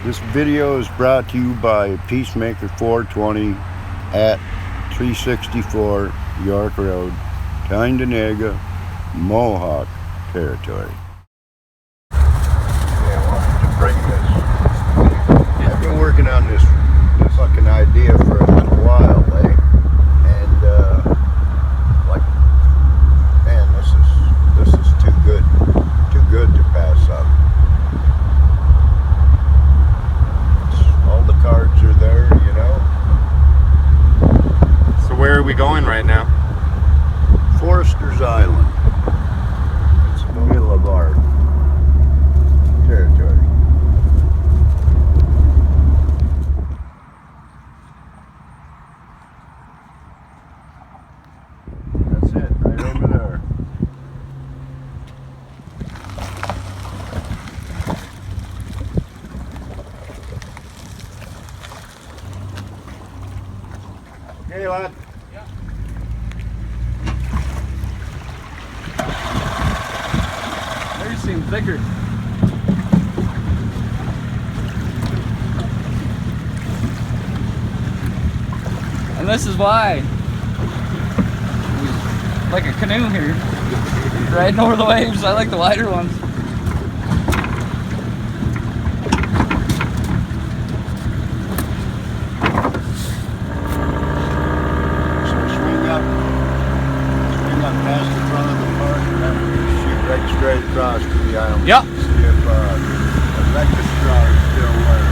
This video is brought to you by Peacemaker 420 at 364 York Road, Tyendinaga, Mohawk territory. I wanted to bring this. I've been working on this fucking idea for a little while, eh? And like, man, this is too good to pass up. All the cards are there, you know. So where are we going right now? Forrester's Island. It's in the middle of our territory. That's it, right over there. Okay, lad. Yeah. They seem thicker. And this is why we like a canoe here. Riding over the waves. I like the wider ones. Past the front of the park and then we shoot right straight across to the island. Yep. See if the registrar is still there.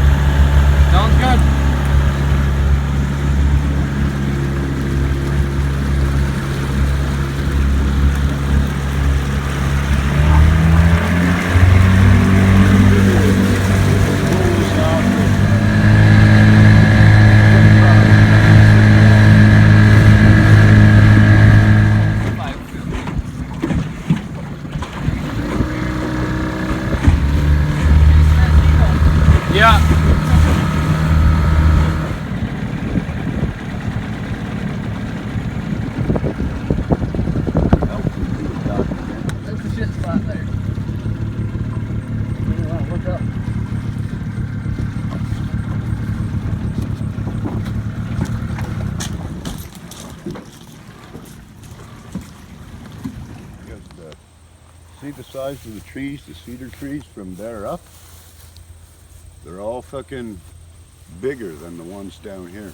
Sounds good. Yeah. That's a shit spot there. Look up. See the size of the trees, the cedar trees from there up? They're all fucking bigger than the ones down here.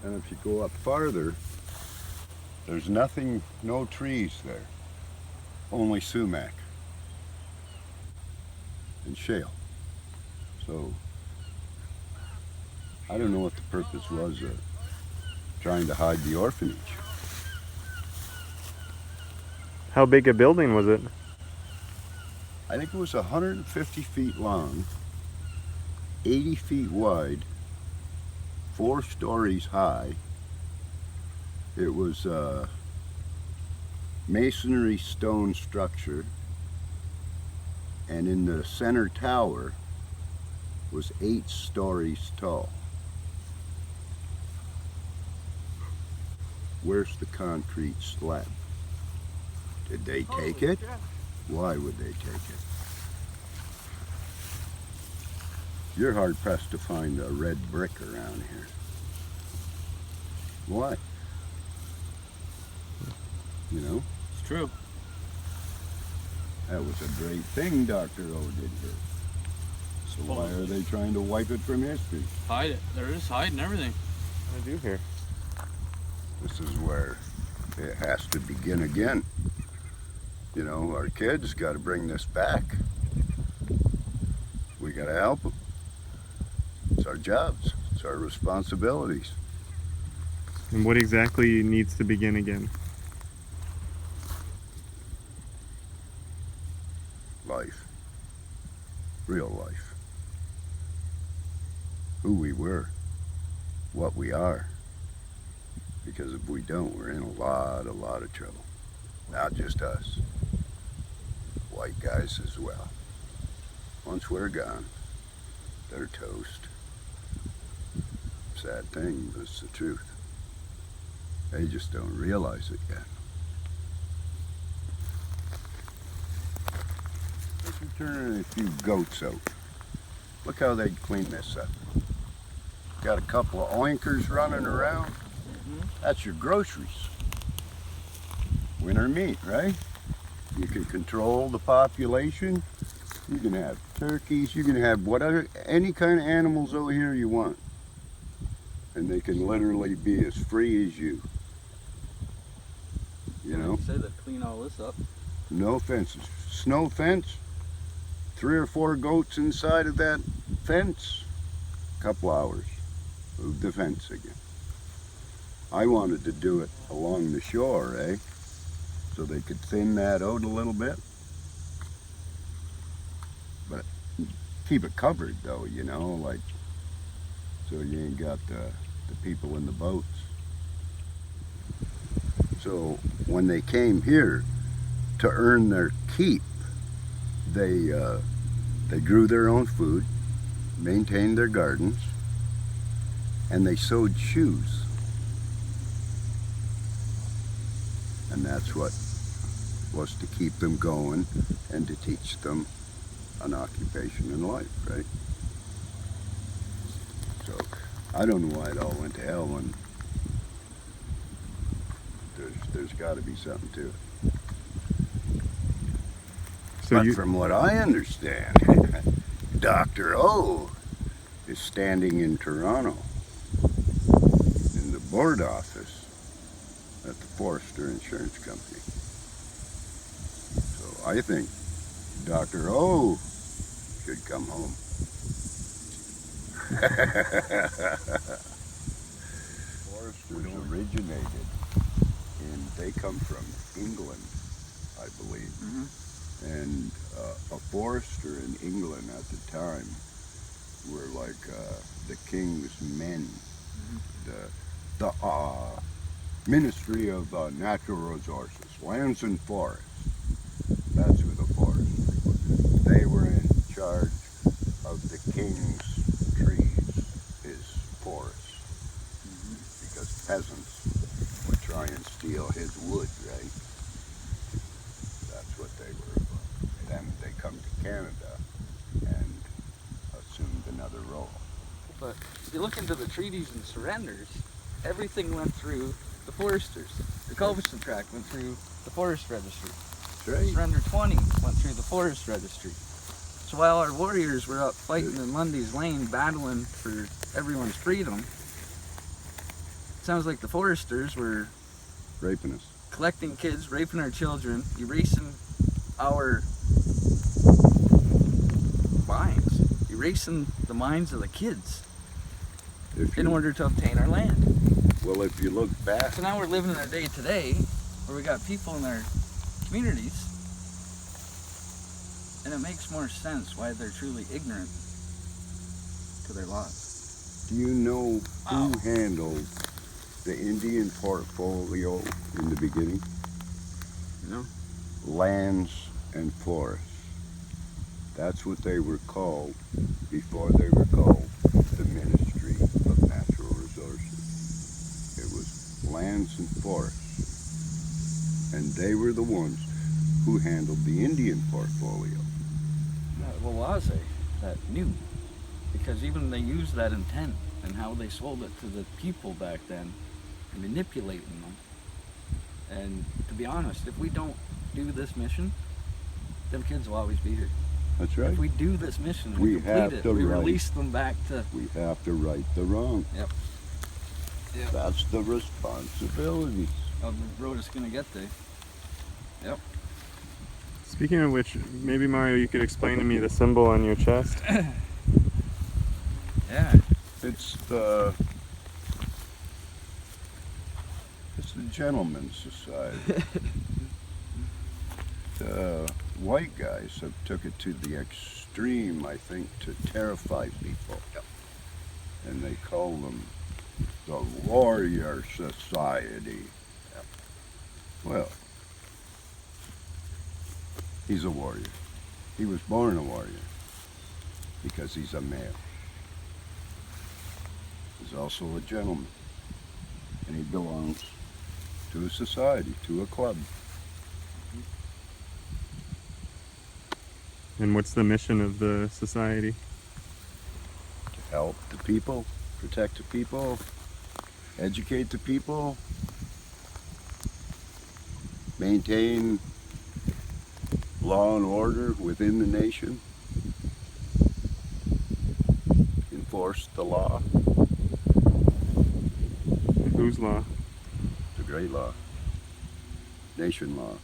And if you go up farther, there's nothing, no trees there. Only sumac and shale. So, I don't know what the purpose was of trying to hide the orphanage. How big a building was it? I think it was 150 feet long, 80 feet wide, 4 stories high. It was a masonry stone structure, and in the center tower was 8 stories tall. Where's the concrete slab? Did they take it? Why would they take it? You're hard pressed to find a red brick around here. Why? You know? It's true. That was a great thing Dr. O did here. So why are they trying to wipe it from history? Hide it. They're just hiding everything. What do I do here? This is where it has to begin again. You know, our kids got to bring this back. We got to help them. It's our jobs. It's our responsibilities. And what exactly needs to begin again? Life. Real life. Who we were. What we are. Because if we don't, we're in a lot of trouble. Not just us. White guys as well. Once we're gone, they're toast. Sad thing, but it's the truth. They just don't realize it yet. Turning a few goats out. Look how they'd clean this up. Got a couple of oinkers running around. That's your groceries. Winter meat, right? You can control the population. You can have turkeys. You can have whatever, any kind of animals over here you want. And they can literally be as free as you. You know? Say they clean all this up. No fences. Snow fence. 3 or 4 goats inside of that fence. Couple hours. Move the fence again. I wanted to do it along the shore, eh? So they could thin that out a little bit. But keep it covered though, you know, like, so you ain't got the people in the boats. So when they came here to earn their keep, they grew their own food, maintained their gardens, and they sewed shoes. And that's what was to keep them going and to teach them an occupation in life, right? So I don't know why it all went to hell when there's got to be something to it. So But from what I understand, Dr. O is standing in Toronto in the board office at the Forrester Insurance Company. So I think Dr. O should come home. Forresters originated they come from England, I believe. And a Forrester in England at the time were like the king's men, the Ministry of Natural Resources, Lands and Forests. That's who the Foresters were. They were in charge of the king's trees, his forests, because peasants would try and steal his wood, right? That's what they were about. Then they come to Canada and assumed another role. But if you look into the treaties and surrenders, everything went through the foresters. The Culbertson Tract went through the Forest Registry. That's right. Surrender 20 went through the Forest Registry. So while our warriors were up fighting in Lundy's Lane, battling for everyone's freedom, it sounds like the foresters were Raping us. collecting kids, raping our children, erasing our minds, erasing the minds of the kids in order to obtain our land. Well, if you look back, So now we're living in our day today, where we got people in our communities, and it makes more sense why they're truly ignorant to their laws. do you know who handled the Indian portfolio in the beginning? No. Lands and forests. That's what they were called before they were called the Ministry of Natural Resources. It was lands and forests. And they were the ones who handled the Indian portfolio. Well, was that knew, because even they used that intent and how they sold it to the people back then, manipulating them. And to be honest, if we don't do this mission, them kids will always be here. That's right. If we do this mission and We we complete have it, to we right. release them back to. We have to right the wrong. Yep. Yep. That's the responsibility. Oh, the road is gonna get there. Yep. Speaking of which, maybe Mario, you could explain to me the symbol on your chest. Yeah. It's the Gentleman's Society. The white guys have took it to the extreme, I think, to terrify people. Yep. And they call them the Warrior Society. Yep. Well, he's a warrior. He was born a warrior because he's a male. He's also a gentleman, and he belongs to a society, to a club. And what's the mission of the society? To help the people, protect the people, educate the people, maintain law and order within the nation, enforce the law, Whose law? the great law, nation law.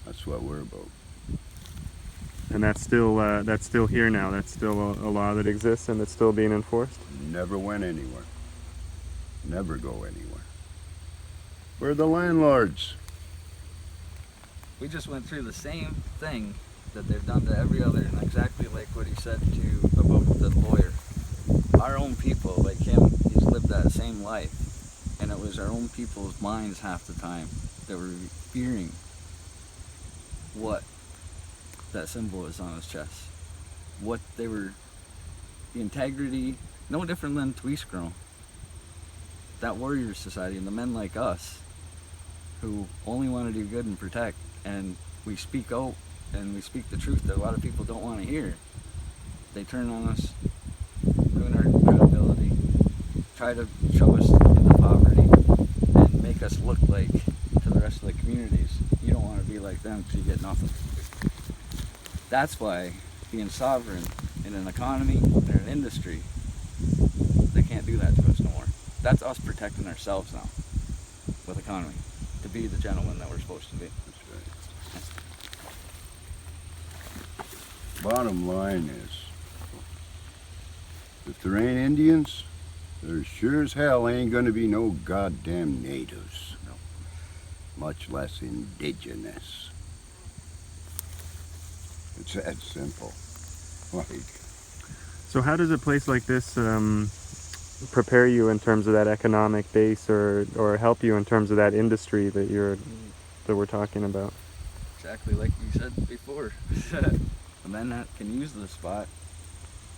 That's what we're about. And that's still here now. That's still a law that exists and that's still being enforced. Never went anywhere. Never go anywhere. We're the landlords. We just went through the same thing that they've done to every other, and exactly like what he said to about the lawyer. Our own people, like him, he's lived that same life, and it was our own people's minds half the time that were fearing what that symbol is on his chest. What they were, the integrity, no different than Tweeskro. That warrior society and the men like us who only want to do good and protect, and we speak out and we speak the truth that a lot of people don't want to hear. They turn on us, ruin our credibility, try to shove us into poverty, and make us look like to the rest of the communities, you don't want to be like them because you get nothing. That's why being sovereign in an economy and an industry, they can't do that to us no more. That's us protecting ourselves now with economy, to be the gentleman that we're supposed to be. That's right. Bottom line is, if there ain't Indians, there sure as hell ain't gonna be no goddamn natives. No. Much less indigenous. It's that simple. Like, So how does a place like this prepare you in terms of that economic base, or help you in terms of that industry that we're talking about? Exactly like you said before. The men that can use the spot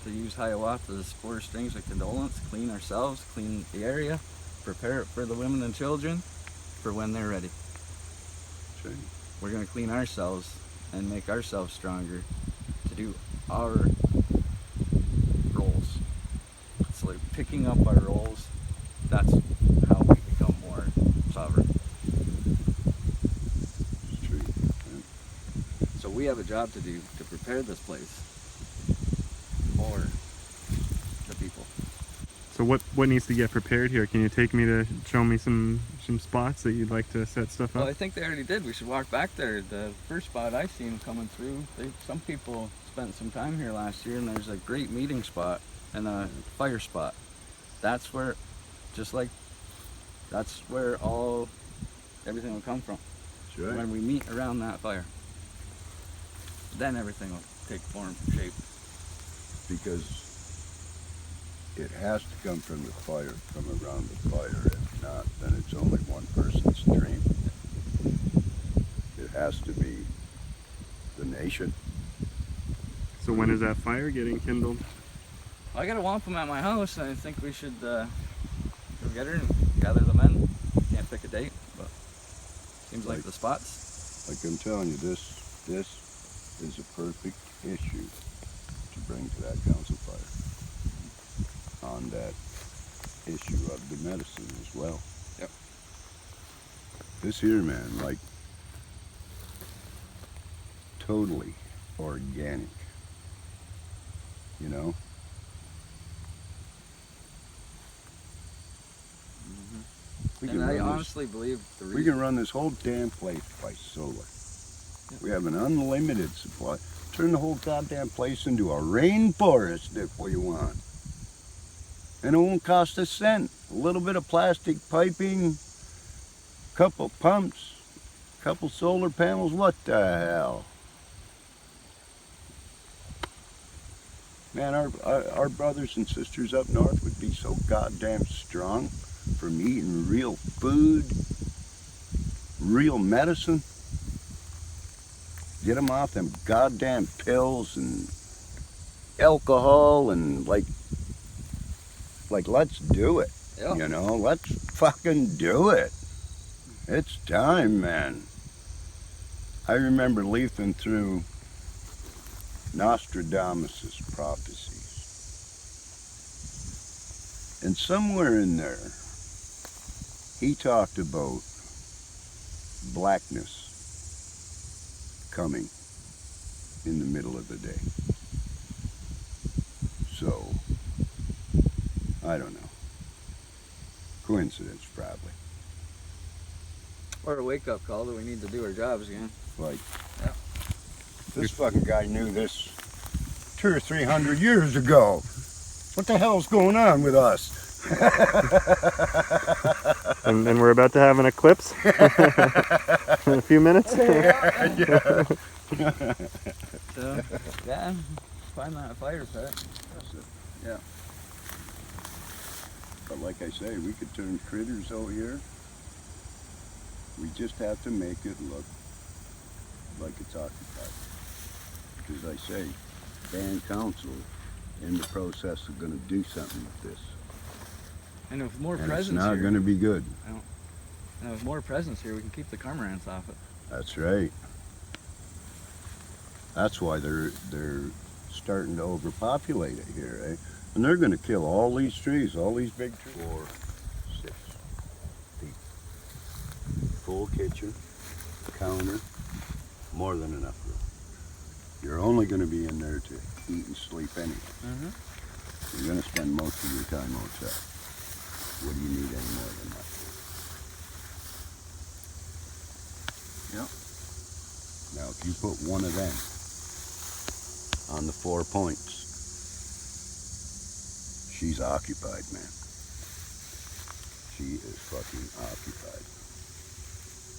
to use Hiawatha's 4 strings of condolence, clean ourselves, clean the area, prepare it for the women and children for when they're ready. see, We're going to clean ourselves and make ourselves stronger to do our roles. It's like picking up our roles. That's how we become more sovereign. it's true. So we have a job to do to prepare this place for the people. So what needs to get prepared here? Can you take me to show me some spots that you'd like to set stuff Well, up? I think they already did. We should walk back there. The first spot I seen coming through, some people spent some time here last year, and there's a great meeting spot and a fire spot. That's where, that's where everything will come from. That's right. When we meet around that fire, then everything will take form, shape. Because it has to come from the fire, from around the fire. If not, then it's only one person's dream. It has to be the nation. So when is that fire getting kindled? I got a wampum at my house, and I think we should go get her and gather the men. Can't pick a date, but seems like the spots. Like I'm telling you, this is a perfect issue to bring to that council fire. On that issue of the medicine as well. Yep. This here, man, like totally organic. You know? We And I run this- honestly believe the we reason. can run this whole damn place by solar. Yep. We have an unlimited supply. Turn the whole goddamn place into a rainforest if we want. And it won't cost a cent. A little bit of plastic piping, couple pumps, couple solar panels, what the hell? Man, our brothers and sisters up north would be so goddamn strong from eating real food, real medicine. Get them off them goddamn pills and alcohol and like let's do it. Yeah. You know, let's fucking do it. It's time, man. I remember leafing through Nostradamus's prophecies. And somewhere in there, he talked about blackness coming in the middle of the day. So, I don't know. Coincidence, probably. Or a wake-up call that we need to do our jobs again. Like, Yeah. this fucking guy knew this 200 or 300 years ago. What the hell's going on with us? And we're about to have an eclipse in a few minutes. Yeah. So, yeah, find that fire pit. That's it. Yeah. But like I say, we could turn critters out here. We just have to make it look like it's occupied. Because I say, band council in the process of going to do something with this. And with more And presence it's not here, going to be good. and with more presence here, we can keep the cormorants off it. That's right. That's why they're starting to overpopulate it here, eh? And they're going to kill all these trees, all these big trees. 4, 6 feet. Full kitchen, counter, more than enough room. You're only going to be in there to eat and sleep anyway. Mm-hmm. You're going to spend most of your time outside. What do you need any more than that? Yep. Now, if you put one of them on the 4 points, she's occupied, man. She is fucking occupied.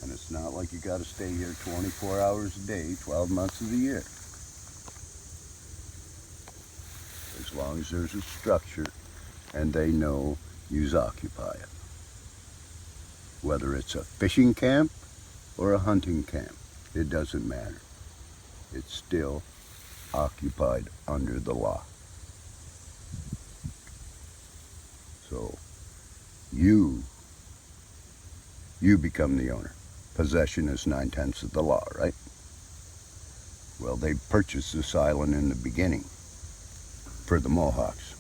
And it's not like you got to stay here 24 hours a day, 12 months of the year. As long as there's a structure and they know you's occupy it. Whether it's a fishing camp or a hunting camp, it doesn't matter. It's still occupied under the law. So you become the owner. Possession is 9/10 of the law, right? Well, they purchased this island in the beginning for the Mohawks.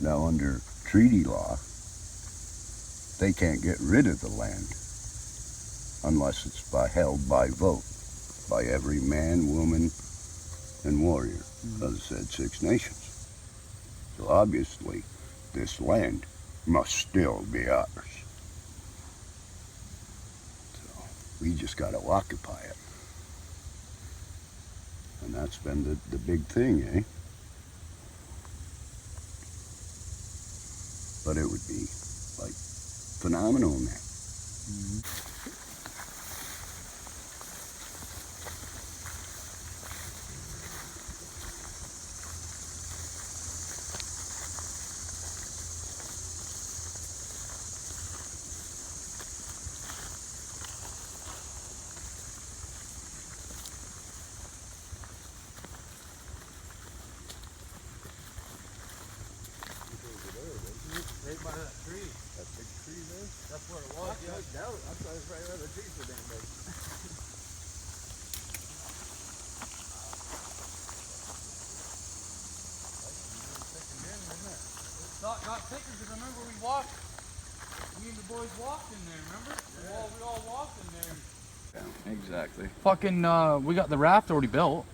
Now, under treaty law, they can't get rid of the land unless it's held by vote by every man, woman, and warrior of the said 6 nations. So obviously, this land must still be ours. So we just got to occupy it. And that's been the big thing, eh? But it would be like phenomenal, man. Mm-hmm. Right by that tree. That big tree there? That's where it was. Yeah, that was, that's why it's right where the trees were damn big. Got thicker because I remember we walked. Me and the boys walked in there. Remember? Yeah. We all walked in there. Exactly. Fucking, we got the raft already built.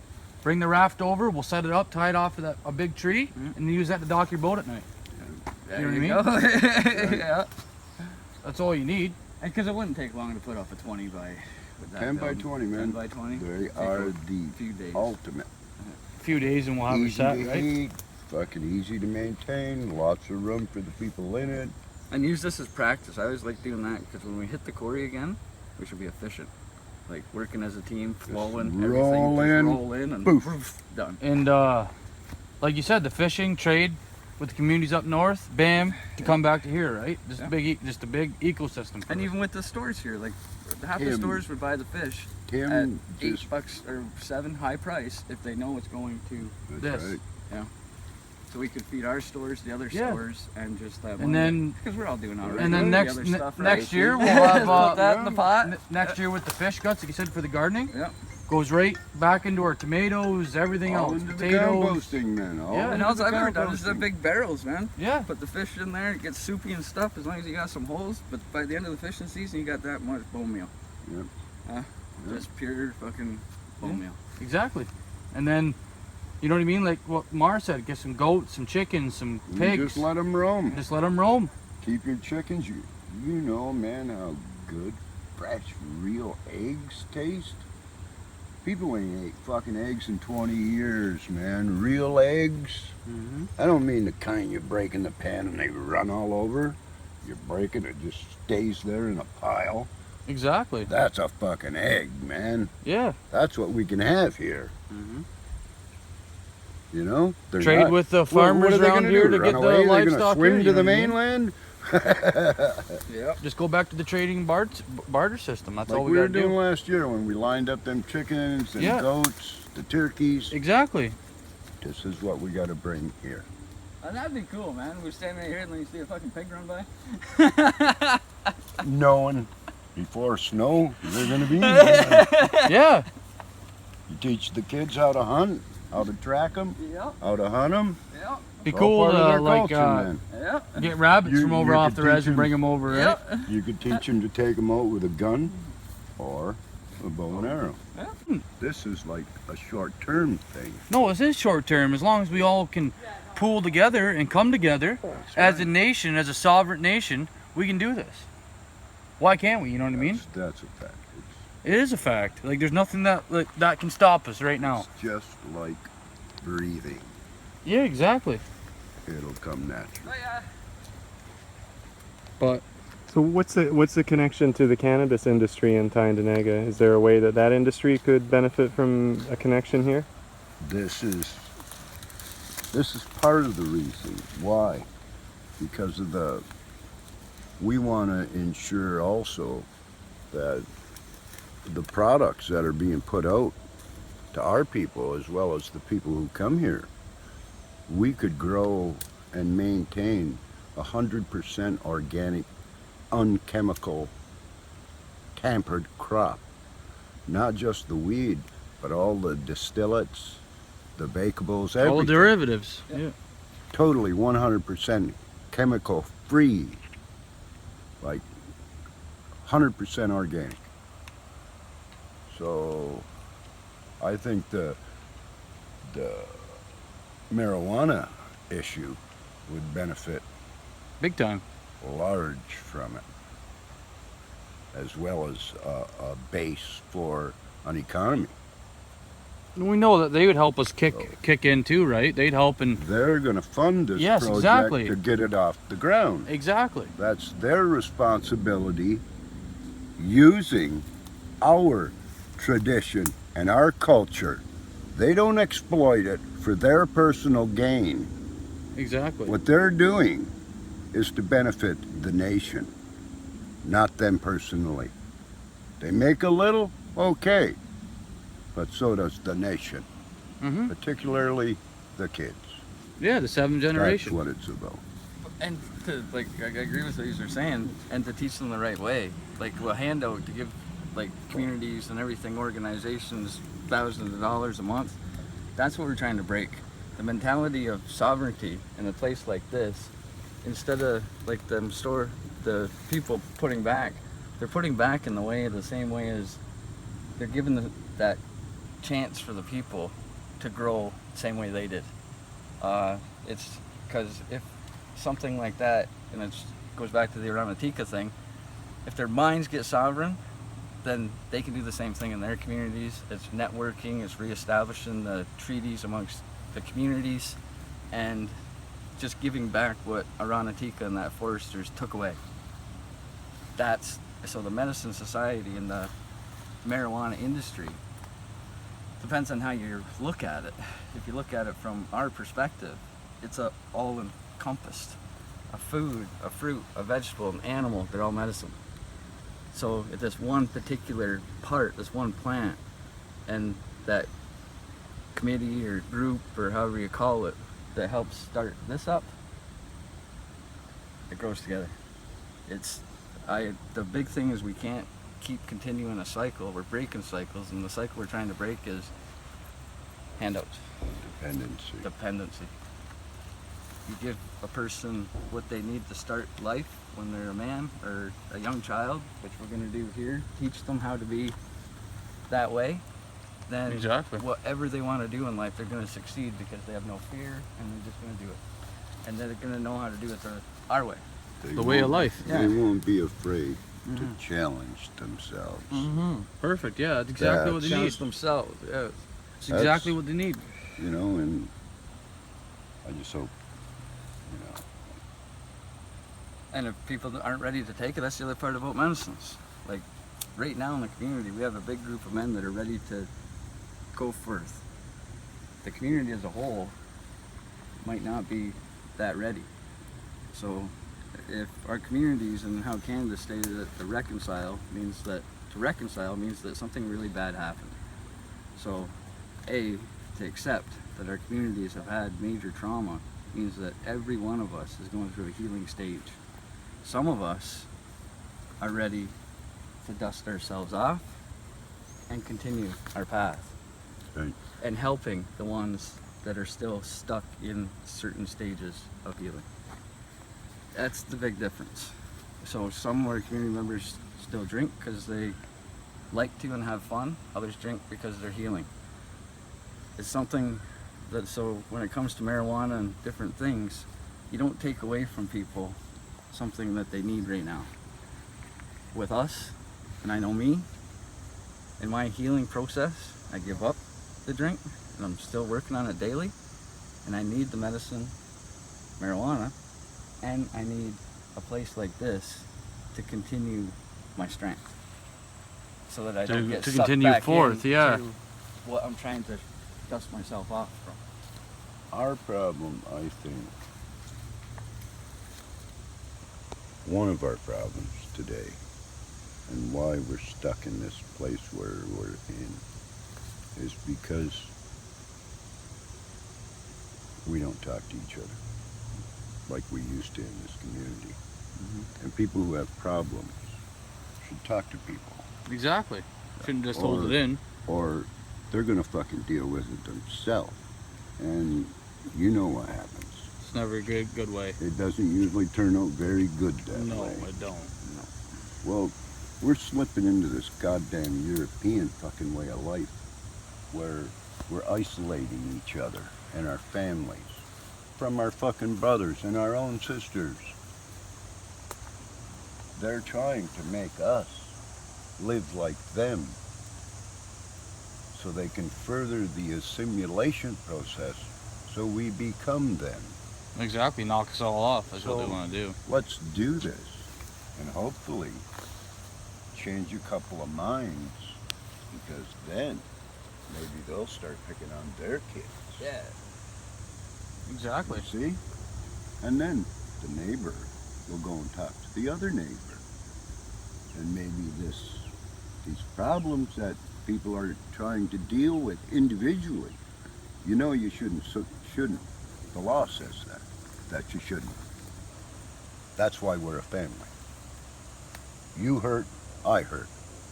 Bring the raft over. We'll set it up, tie it off to a big tree, and use that to dock your boat at night. There You know you what go. Yeah. That's all you need. And because it wouldn't take long to put off a 20 by... with that 10 by building. 20, man. 10 by 20. They Take are a the few days. ultimate. A few days and we'll have it Easy set, to right? heat, fucking easy to maintain, lots of room for the people in it. And use this as practice. I always like doing that because when we hit the quarry again, we should be efficient. Like working as a team, flowing, roll everything. in, Just roll in and poof. done. And like you said, the fishing trade with the communities up north, bam, to come back to here, right? Just Yeah. a big ecosystem. For And us. even with the stores here, like half the Him. stores would buy the fish Him at just- $8 or $7 high price if they know it's going to That's This. right. Yeah. so we could feed our stores, the other Yeah. stores, and just that. And then- because we're all doing all right. And then The next other ne- stuff, next right? year we'll have Put that in the pot. next year with the fish guts, like you said, for the gardening, Yeah. goes right back into our tomatoes, everything All else, into the potatoes. composting then. All Yeah, And into also, the I've never done is the composting. big barrels, man. Yeah. Put the fish in there, it gets soupy and stuff as long as you got some holes. But by the end of the fishing season, you got that much bone meal. Yep. Yep. Just pure fucking bone Yeah. meal. Exactly. And then, you know what I mean? Like what Mar said, get some goats, some chickens, some You pigs. just let them roam. Just let them roam. Keep your chickens. You know, man, how good fresh, real eggs taste. People ain't ate fucking eggs in 20 years, man. Real eggs. Mm-hmm. I don't mean the kind you break in the pan and they run all over. You break it, it just stays there in a pile. Exactly. That's a fucking egg, man. Yeah. That's what we can have here. Mm-hmm. You know? They're Trade not- with the What farmers are they around gonna here do? to Run get away? the They're gonna livestock swim here, to you the know what I mean? mainland? Yep. Just go back to the trading barter system. That's all Like we we were gotta doing do. last year when we lined up them chickens and Yeah. goats, the turkeys. Exactly. This is what we got to bring here. And that'd be cool, man. We're standing right here and then you see a fucking pig run by. Knowing before snow, they're going to be here. Yeah. You teach the kids how to hunt, how to track them, Yep. how to hunt them. Yep. Be cool to like Yep. get rabbits You- from over you off could the res teach and 'em- bring them over, right? Yep. You could teach them to take them out with a gun or a bow and arrow. Yeah. This is like a short-term thing. No, this is short term. As long as we all can pool together and come together as a nation, as a sovereign nation, we can do this. Why can't we? You know what I mean? That's a fact. It is a fact. Like there's nothing that can stop us right now. It's just like breathing. Yeah, exactly. It'll come natural. Oh, yeah. But So what's the connection to the cannabis industry in Tyendinaga? Is there a way that that industry could benefit from a connection here? This is part of the reason why, because of we want to ensure also that the products that are being put out to our people as well as the people who come here, we could grow and maintain 100% organic, unchemical, tampered crop. Not just the weed, but all the distillates, the bakeables, everything. all the derivatives. Yeah. Totally 100% chemical free, like 100% organic. So I think the marijuana issue would benefit Big time. large from it, as well as a base for an economy. We know that they would help us kick in too, right? They'd help and They're going to fund this Yes, project exactly. to get it off the ground. exactly. That's their responsibility, using our tradition and our culture. They don't exploit it for their personal gain. Exactly. What they're doing is to benefit the nation, not them personally. They make a little, okay, but so does the nation, Mm-hmm. particularly the kids. Yeah, the seventh That's generation. what it's about. And to like, I agree with what you're saying, and to teach them the right way, like a handout to give, like communities and everything, organizations, thousands of dollars a month. That's what we're trying to break. The mentality of sovereignty in a place like this, instead of like the people putting back, they're putting back in the same way as they're giving that chance for the people to grow the same way they did. It's because if something like that, and it goes back to the Reoccupying thing, if their minds get sovereign, then they can do the same thing in their communities. It's networking, it's reestablishing the treaties amongst the communities, and just giving back what Aronatika and that Forresters took away. So the medicine society and the marijuana industry, depends on how you look at it. If you look at it from our perspective, it's all encompassed. A food, a fruit, a vegetable, an animal, they're all medicine. So if this one particular part, this one plant, and that committee or group or however you call it, that helps start this up, it grows together. The big thing is we can't keep continuing a cycle. We're breaking cycles, and the cycle we're trying to break is handouts. Dependency. You give a person what they need to start life when they're a man or a young child, which we're going to do here, teach them how to be that way, then Exactly. whatever they want to do in life, they're going to succeed because they have no fear and they're just going to do it. And they're going to know how to do it our way. The way of life. Yeah. They won't be afraid to challenge themselves. Perfect. Yeah, that's exactly what they need. Challenge themselves. Yeah. It's exactly what they need. You know, and I just hope, you know. And if people aren't ready to take it, that's the other part about medicines. Like right now in the community, we have a big group of men that are ready to go forth. The community as a whole might not be that ready. So if our communities and how Canada stated that to reconcile means that something really bad happened. So to accept that our communities have had major trauma means that every one of us is going through a healing stage. Some of us are ready to dust ourselves off and continue our path. Right. And helping the ones that are still stuck in certain stages of healing. That's the big difference. So some of our community members still drink because they like to and have fun. Others drink because they're healing. It's something that, so when it comes to marijuana and different things, you don't take away from people something that they need right now. With us, and I know me, in my healing process, I give up the drink, and I'm still working on it daily, and I need the medicine, marijuana, and I need a place like this to continue my strength, so that I don't get to sucked continue back forth, yeah. into what I'm trying to dust myself off from. Our problem, I think, one of our problems today, and why we're stuck in this place where we're in, is because we don't talk to each other like we used to in this community. And people who have problems should talk to people. Exactly. Shouldn't just hold it in. Or they're gonna fucking deal with it themselves. And you know what happens. It's never a good way. It doesn't usually turn out very good that No, way. it don't. No. Well, we're slipping into this goddamn European fucking way of life where we're isolating each other and our families from our fucking brothers and our own sisters. They're trying to make us live like them so they can further the assimilation process so we become them. Exactly. Knock us all off. That's what So- they want to do. Let's do this and hopefully change a couple of minds, because then maybe they'll start picking on their kids. Yeah. Exactly. See? And then the neighbor will go and talk to the other neighbor. And maybe these problems that people are trying to deal with individually, you know you shouldn't. The law says that you shouldn't. That's why we're a family. You hurt, I hurt.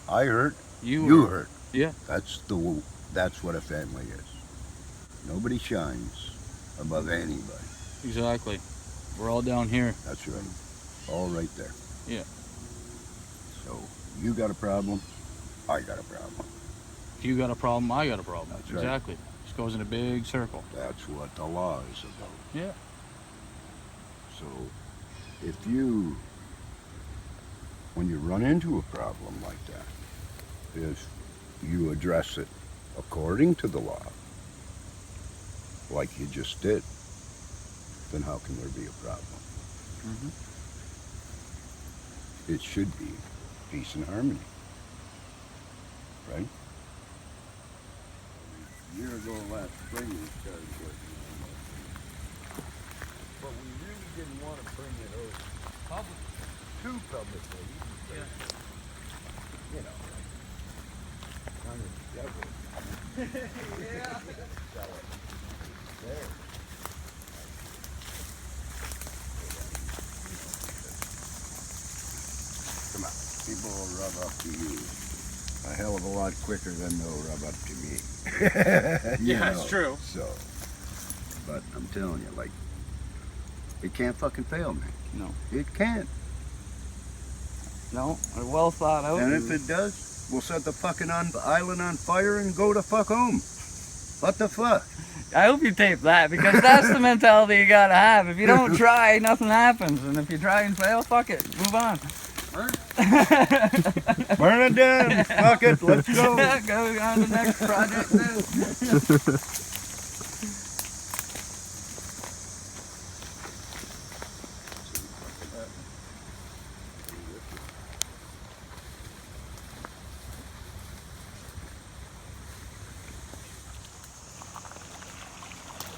I hurt, you hurt. Yeah. That's what a family is. Nobody shines above anybody. Exactly. We're all down here. That's right. All right there. Yeah. So you got a problem, I got a problem. If you got a problem, I got a problem. That's right. Exactly. Just goes in a big circle. That's what the law is about. Yeah. So when you run into a problem like that, if you address it according to the law, like you just did, then how can there be a problem? It should be peace and harmony, right? A year ago last spring we started working on it. But we really didn't want to bring it over too publicly. Because, you know, kind of devil. Yeah. Sell it there. people will rub up to you a hell of a lot quicker than they'll rub up to me. You Yeah, it's know, true. So, but I'm telling you, like, it can't fucking fail, man. No. It can't. No, they're well thought out. And if it does, we'll set the fucking island on fire and go to fuck home. What the fuck? I hope you tape that, because that's the mentality you gotta have. If you don't try, nothing happens. And if you try and fail, fuck it. Move on. Burn it down. Fuck it. Let's go. Go on to the next project too.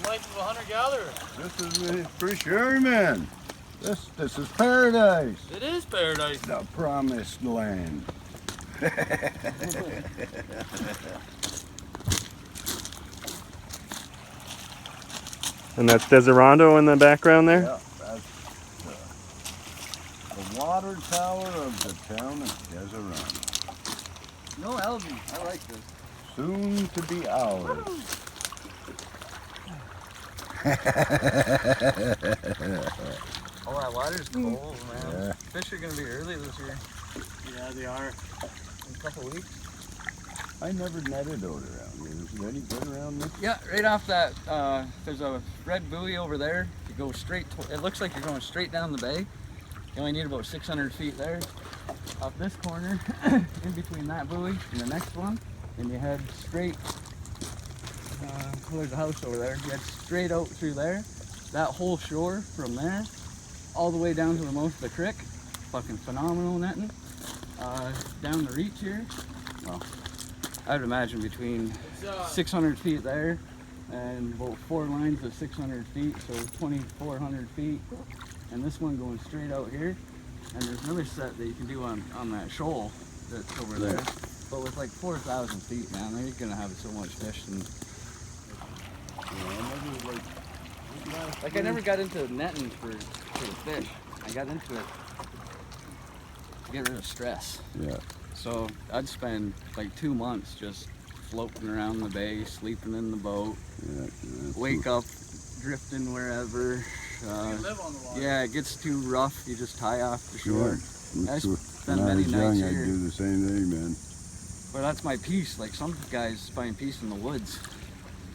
Life of a hunter-gatherer. This is for sure, man. This is paradise. It is paradise. The promised land. And that's Deserando in the background there? Yeah, that's the water tower of the town of Deserando. No algae. I like this. Soon to be ours. Oh, that water's cold, man. Yeah. Fish are gonna be early this year. Yeah, they are. In a couple of weeks. I never netted out around here. Is there any good around this? Yeah, right off that, there's a red buoy over there. You go straight, it looks like you're going straight down the bay. You only need about 600 feet there. Off this corner, in between that buoy and the next one, and you head straight, there's a house over there. You head straight out through there. That whole shore from there, all the way down to the most of the creek. Fucking phenomenal netting. Down the reach here, well, I would imagine between 600 feet there and about 4 lines of 600 feet, so 2,400 feet. And this one going straight out here. And there's another set that you can do on that shoal that's over there. But with like 4,000 feet, man, they're gonna have so much fish. And like I never got into netting for the fish. I got into it to get rid of stress. Yeah. So I'd spend like 2 months just floating around the bay, sleeping in the boat, wake up, drifting wherever. You live on the water. Yeah, it gets too rough, you just tie off the shore. I When spent I many was nights young, I'd here. do the same thing, man. But that's my peace. Like some guys find peace in the woods.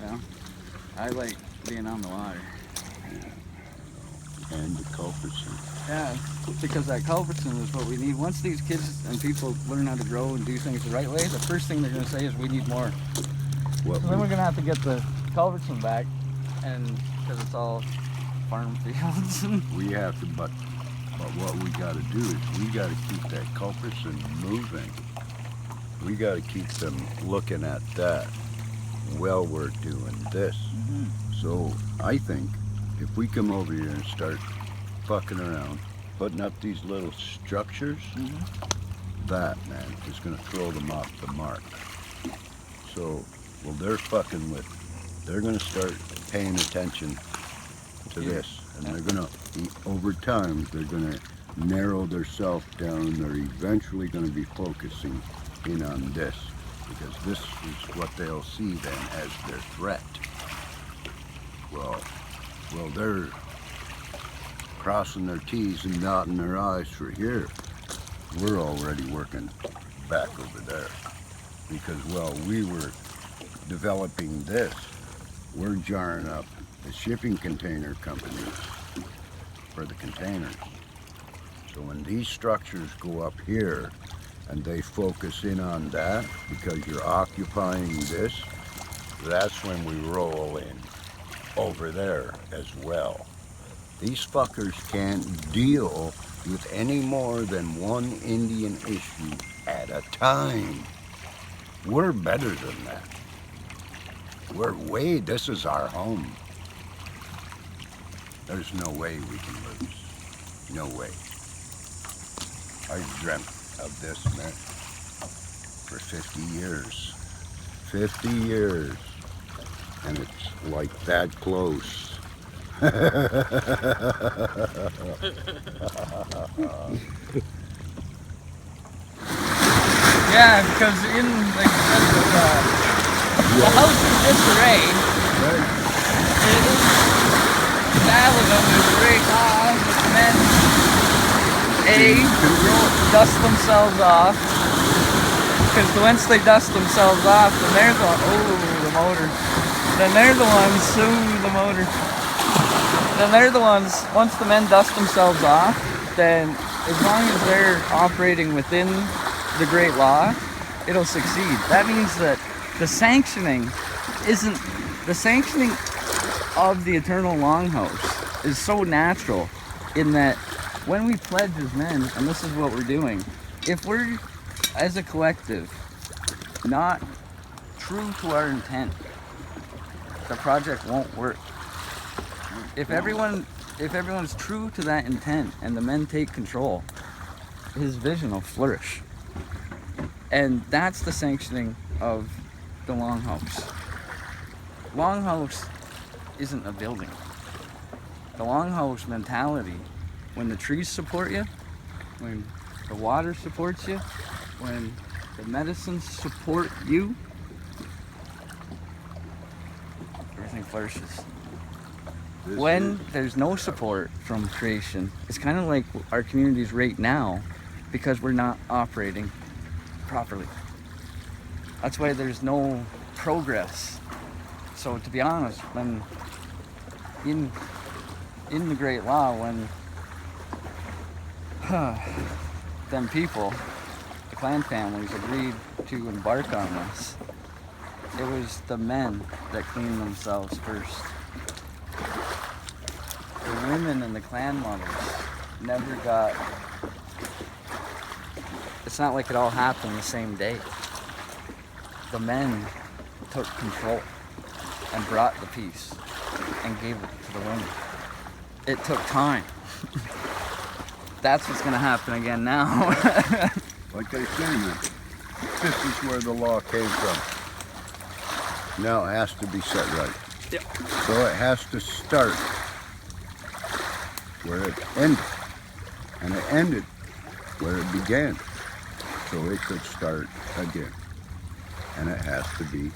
You know? I like being on the water. And the culpritson. Yeah, because that culpritson is what we need. Once these kids and people learn how to grow and do things the right way, the first thing they're going to say is we need more. What So then we're going to have to get the culpritson back, and because it's all farm fields. we have to, but what we got to do is we got to keep that culpritson moving. We got to keep them looking at that while we're doing this. Mm-hmm. So I think if we come over here and start fucking around, putting up these little structures, that, man, is going to throw them off the mark. So, well, they're fucking with, they're going to start paying attention to this. And they're going to, over time, they're going to narrow themselves down. They're eventually going to be focusing in on this, because this is what they'll see then as their threat. Well, they're crossing their T's and dotting their I's for here. We're already working back over there, because while we were developing this, we're jarring up the shipping container companies for the containers. So when these structures go up here and they focus in on that, because you're occupying this, that's when we roll in over there as well. These fuckers can't deal with any more than one Indian issue at a time. We're better than that. This is our home. There's no way we can lose. No way. I dreamt of this, man, for 50 years. 50 years. And it's like that close. Yeah, because in like the house in disarray, Right. it is valid under the great law that the men Control. dust themselves off. Because once they dust themselves off, then they're the motor. Then they're the ones, the motor. Then they're the ones, once the men dust themselves off, then as long as they're operating within the great law, it'll succeed. That means that the sanctioning of the eternal longhouse is so natural in that when we pledge as men, and this is what we're doing, if we're as a collective not true to our intent, the project won't work. If everyone's true to that intent and the men take control, his vision will flourish. And that's the sanctioning of the longhouse. Longhouse isn't a building. The longhouse mentality, when the trees support you, when the water supports you, when the medicines support you, everything flourishes. When there's no support from creation, it's kind of like our communities right now, because we're not operating properly. That's why there's no progress. So to be honest, when in the Great Law, when them people, the clan families, agreed to embark on this, it was the men that cleaned themselves first. The women and the clan mothers never got... It's not like it all happened the same day. The men took control and brought the peace and gave it to the women. It took time. That's what's gonna happen again now. Like I say, man, this is where the law came from. Now it has to be set right. Yep. So it has to start where it ended. And it ended where it began. So it could start again. And it has to be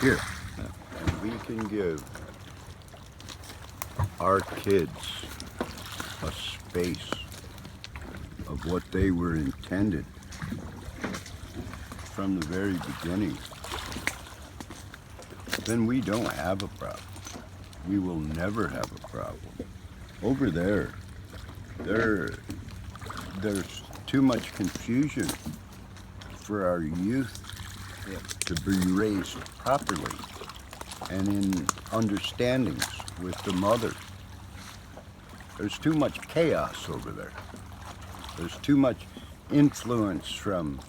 here. And we can give our kids a space of what they were intended from the very beginning. Then we don't have a problem. We will never have a problem. Over there, there's too much confusion for our youth to be raised properly and in understandings with the mother. There's too much chaos over there. There's too much influence from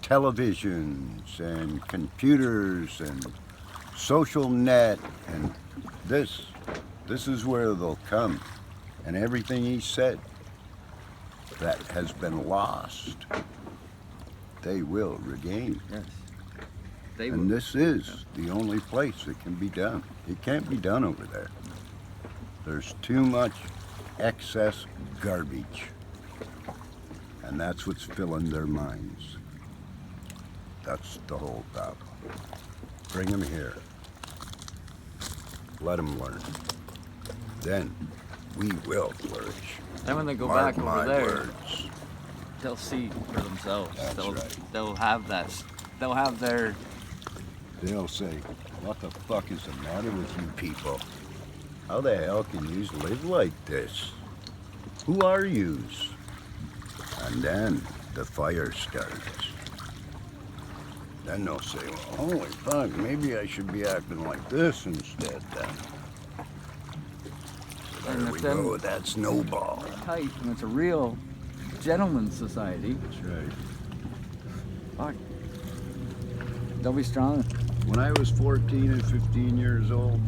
televisions and computers and social net, and this is where they'll come. And everything he said that has been lost, they will regain. Yes. And this is the only place it can be done. It can't be done over there. There's too much excess garbage. And that's what's filling their minds. That's the whole problem. Bring them here. Let them learn. Then we will flourish. Then when they go Mark back my over there, words. they'll see for themselves. That's right. They'll have that. They'll have their... They'll say, what the fuck is the matter with you people? How the hell can yous live like this? Who are yous? And then the fire starts. Then they'll say, well, holy fuck, maybe I should be acting like this instead then. And There if we them- go, that snowball. tight, and it's a real gentleman's society. That's right. Fuck. They'll be strong. When I was 14 and 15 years old,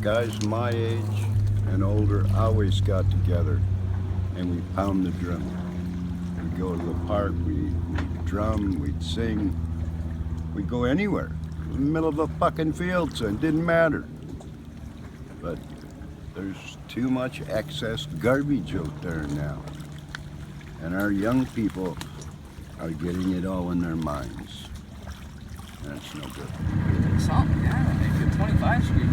guys my age and older always got together and we pound the drum. We'd go to the park, we'd drum, we'd sing, we'd go anywhere. In the middle of the fucking field, so it didn't matter. But there's too much excess garbage out there now. And our young people are getting it all in their minds. That's no good. Something, yeah. If you're 25 Street,